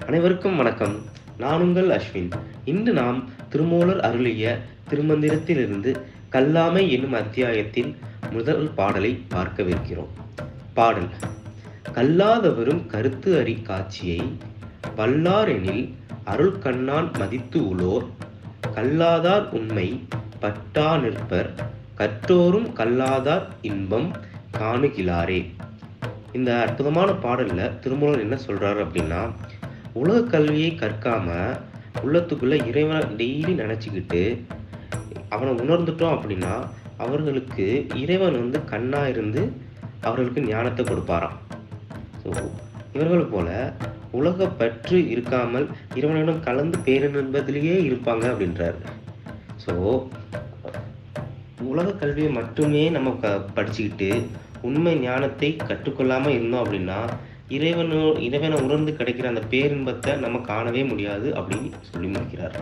அனைவருக்கும் வணக்கம். நான் உங்கள் அஸ்வின். இன்று நாம் திருமூலர் அருளிய திருமந்திரத்திலிருந்து கல்லாமை என்னும் அத்தியாயத்தில் முதல் பாடலை பார்க்கவிருக்கிறோம். பாடல்: கல்லாதவரும் கருத்து அறி காட்சியை வல்லாரெனில் அருள் கண்ணான் மதித்து உளோர் கல்லாதார் உண்மை பட்டா நிற்பர் கற்றோரும் கல்லாதார் இன்பம் காணுகிலாரே. இந்த அற்புதமான பாடல்ல திருமூலர் என்ன சொல்றாரு அப்படின்னா, உலக கல்வியை கற்காம உள்ளத்துக்குள்ள இறைவனை டெய்லி நினச்சிக்கிட்டு அவனை உணர்ந்துட்டோம் அப்படின்னா அவர்களுக்கு இறைவன் கண்ணா இருந்து அவர்களுக்கு ஞானத்தை கொடுப்பாராம். ஸோ இவர்கள் போல உலக பற்று இருக்காமல் இறைவனிடம் கலந்து பேரின்பதிலேயே இருப்பாங்க அப்படின்றாரு. ஸோ உலக கல்வியை மட்டுமே நம்ம படிச்சுக்கிட்டு உண்மை ஞானத்தை கற்றுக்கொள்ளாமல் இருந்தோம் அப்படின்னா இறைவனை உணர்ந்து கிடைக்கிற அந்த பேரின்பத்தை நம்ம காணவே முடியாது அப்படின்னு சொல்லி முடிக்கிறார்.